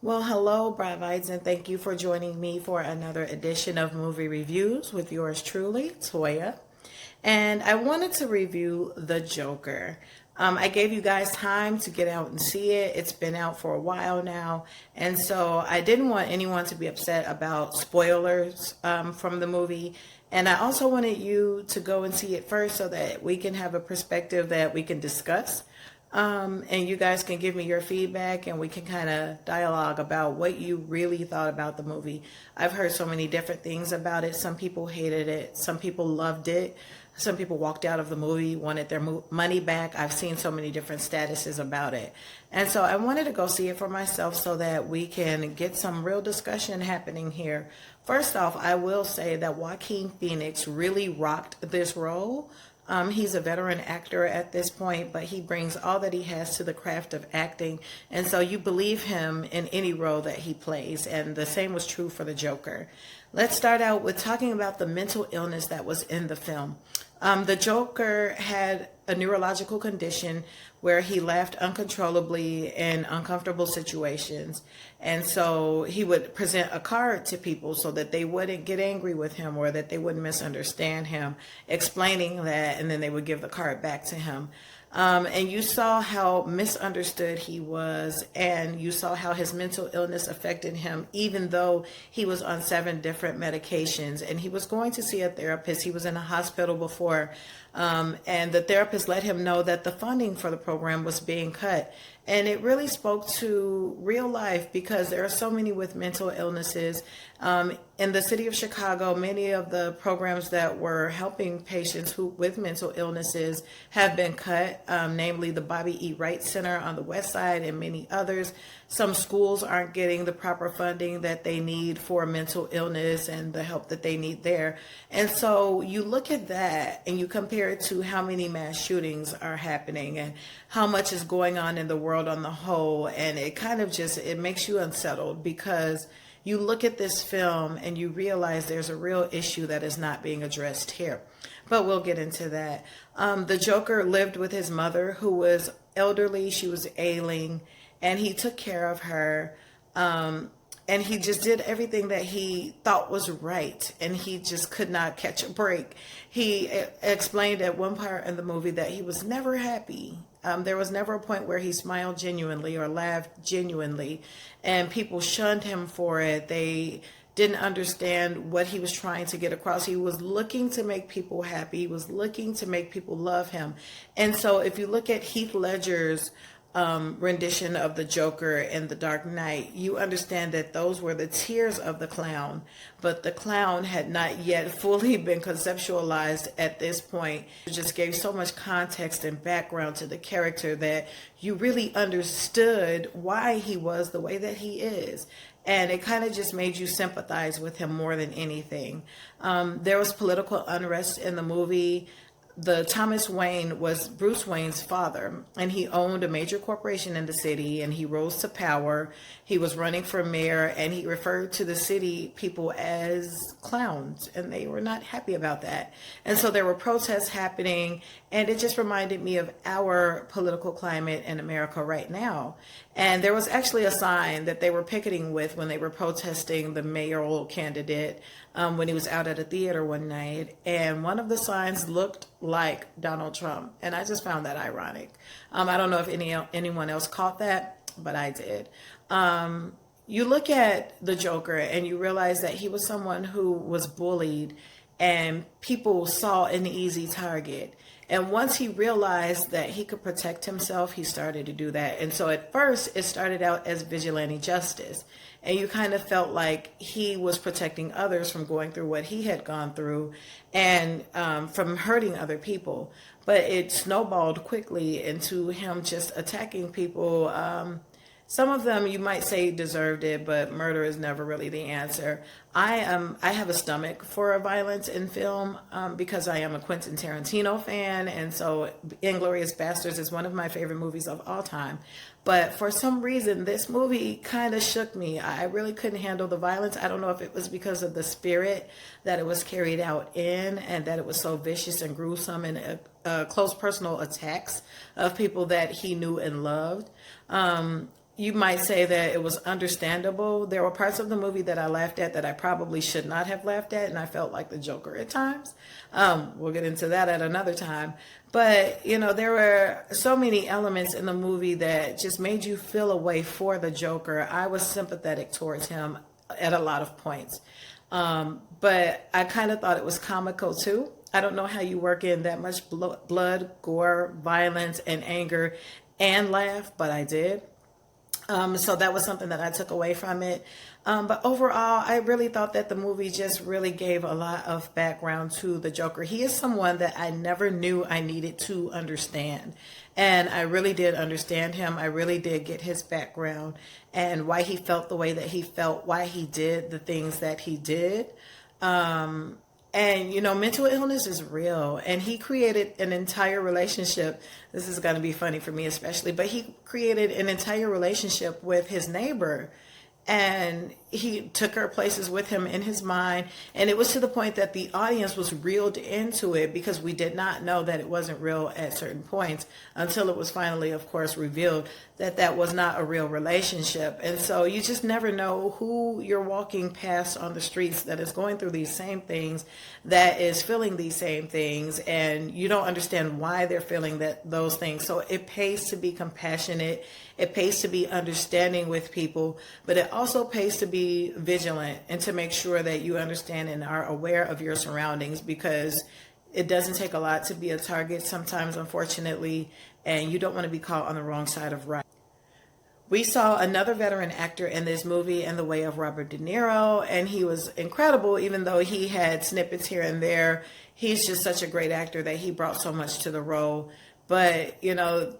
Well, hello, Bravites, and thank you for joining me for another edition of Movie Reviews with yours truly, Toya. And I wanted to review The Joker. I gave you guys time to get out and see it. It's been out for a while now. And so I didn't want anyone to be upset about spoilers from the movie. And I also wanted you to go and see it first so that we can have a perspective that we can discuss. And you guys can give me your feedback and we can kind of dialogue about what you really thought about the movie. I've heard so many different things about it. Some people hated it. Some people loved it. Some people walked out of the movie, wanted their money back. I've seen so many different statuses about it. And so I wanted to go see it for myself so that we can get some real discussion happening here. First off, I will say that Joaquin Phoenix really rocked this role. He's a veteran actor at this point, but he brings all that he has to the craft of acting. And so you believe him in any role that he plays. And the same was true for the Joker. Let's start out with talking about the mental illness that was in the film. The Joker had a neurological condition where he laughed uncontrollably in uncomfortable situations. And so he would present a card to people so that they wouldn't get angry with him or that they wouldn't misunderstand him, explaining that, and then they would give the card back to him. And you saw how misunderstood he was, and you saw how his mental illness affected him, even though he was on 7 different medications and he was going to see a therapist. He was in a hospital before, and the therapist let him know that the funding for the program was being cut. And it really spoke to real life because there are so many with mental illnesses. In the city of Chicago, many of the programs that were helping patients with mental illnesses have been cut, namely the Bobby E. Wright Center on the West Side and many others. Some schools aren't getting the proper funding that they need for mental illness and the help that they need there. And so you look at that and you compare it to how many mass shootings are happening and how much is going on in the world on the whole. And it kind of it makes you unsettled because you look at this film and you realize there's a real issue that is not being addressed here. But we'll get into that. The Joker lived with his mother, who was elderly. She was ailing, and he took care of her. And he just did everything that he thought was right, and he just could not catch a break. He explained at one part in the movie that he was never happy. There was never a point where he smiled genuinely or laughed genuinely, and people shunned him for it. They didn't understand what he was trying to get across. He was looking to make people happy. He was looking to make people love him. And so if you look at Heath Ledger's rendition of the Joker in The Dark Knight, you understand that those were the tears of the clown, but the clown had not yet fully been conceptualized at this point. It just gave so much context and background to the character that you really understood why he was the way that he is. And it kind of just made you sympathize with him more than anything. There was political unrest in the movie. Thomas Wayne was Bruce Wayne's father, and he owned a major corporation in the city, and he rose to power. He was running for mayor, and he referred to the city people as clowns, and they were not happy about that. And so there were protests happening, and it just reminded me of our political climate in America right now. And there was actually a sign that they were picketing with when they were protesting the mayoral candidate when he was out at a theater one night. And one of the signs looked like Donald Trump. And I just found that ironic. I don't know if anyone else caught that, but I did. You look at the Joker and you realize that he was someone who was bullied and people saw an easy target. And once he realized that he could protect himself, he started to do that. And so at first, it started out as vigilante justice. And you kind of felt like he was protecting others from going through what he had gone through and from hurting other people. But it snowballed quickly into him just attacking people. Some of them you might say deserved it, but murder is never really the answer. I have a stomach for violence in film because I am a Quentin Tarantino fan, and so Inglourious Basterds is one of my favorite movies of all time. But for some reason, this movie kind of shook me. I really couldn't handle the violence. I don't know if it was because of the spirit that it was carried out in, and that it was so vicious and gruesome, and close personal attacks of people that he knew and loved. you might say that it was understandable. There were parts of the movie that I laughed at that I probably should not have laughed at, and I felt like the Joker at times. We'll get into that at another time. But, you know, there were so many elements in the movie that just made you feel a way for the Joker. I was sympathetic towards him at a lot of points. But I kind of thought it was comical too. I don't know how you work in that much blood, gore, violence, and anger and laugh, but I did. So that was something that I took away from it. But overall, I really thought that the movie just really gave a lot of background to the Joker. He is someone that I never knew I needed to understand. And I really did understand him. I really did get his background and why he felt the way that he felt, why he did the things that he did. And, you know, mental illness is real. And he created an entire relationship. This is going to be funny for me especially, but he created an entire relationship with his neighbor. And he took her places with him in his mind. And it was to the point that the audience was reeled into it because we did not know that it wasn't real at certain points until it was finally, of course, revealed that that was not a real relationship. And so you just never know who you're walking past on the streets that is going through these same things, that is feeling these same things, and you don't understand why they're feeling those things. So it pays to be compassionate. It pays to be understanding with people, but it also pays to be vigilant and to make sure that you understand and are aware of your surroundings, because it doesn't take a lot to be a target sometimes, unfortunately, and you don't want to be caught on the wrong side of right. We saw another veteran actor in this movie in the way of Robert De Niro, and he was incredible, even though he had snippets here and there. He's just such a great actor that he brought so much to the role. But, you know,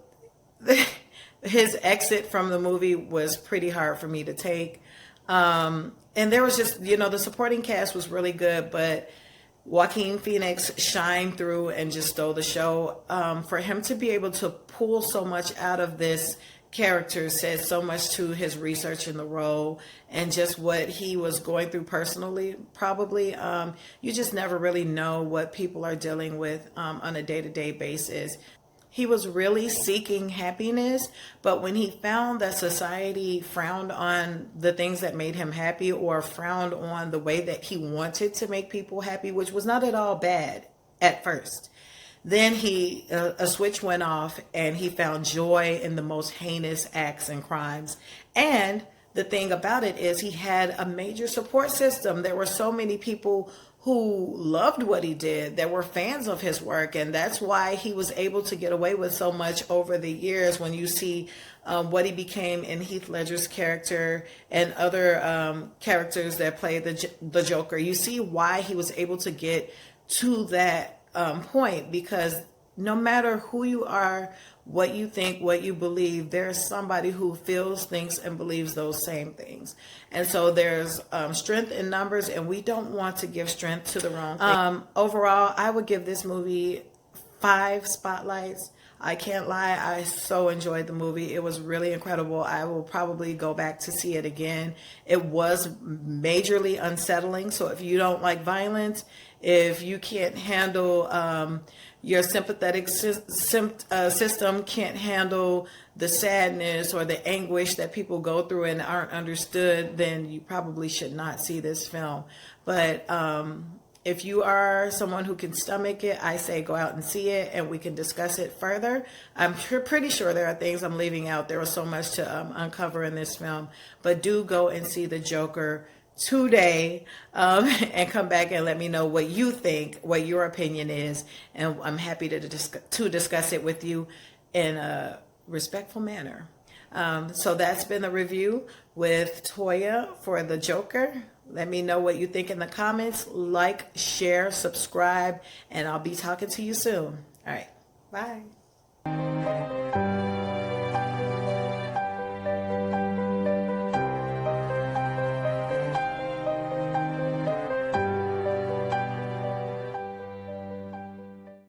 his exit from the movie was pretty hard for me to take. And there was just, you know, the supporting cast was really good, but Joaquin Phoenix shined through and just stole the show. For him to be able to pull so much out of this character says so much to his research in the role and just what he was going through personally, probably. You just never really know what people are dealing with on a day-to-day basis. He was really seeking happiness, but when he found that society frowned on the things that made him happy or frowned on the way that he wanted to make people happy, which was not at all bad at first, then a switch went off and he found joy in the most heinous acts and crimes. And the thing about it is he had a major support system. There were so many people who loved what he did, that were fans of his work. And that's why he was able to get away with so much over the years. When you see what he became in Heath Ledger's character and other characters that play the Joker, you see why he was able to get to that point, because no matter who you are, what you think, what you believe, there's somebody who feels, thinks, and believes those same things. And so there's strength in numbers, and we don't want to give strength to the wrong thing. Overall, I would give this movie 5 spotlights. I can't lie, I so enjoyed the movie. It was really incredible. I will probably go back to see it again. It was majorly unsettling, so if you don't like violence, if you can't handle your sympathetic system can't handle the sadness or the anguish that people go through and aren't understood, then you probably should not see this film. But if you are someone who can stomach it, I say go out and see it and we can discuss it further. I'm pretty sure there are things I'm leaving out. There was so much to uncover in this film. But do go and see The Joker today and come back and let me know what you think, what your opinion is. And I'm happy to discuss it with you in a respectful manner. So that's been the review with Toya for The Joker. Let me know what you think in the comments. Like, share, subscribe, and I'll be talking to you soon. All right. Bye.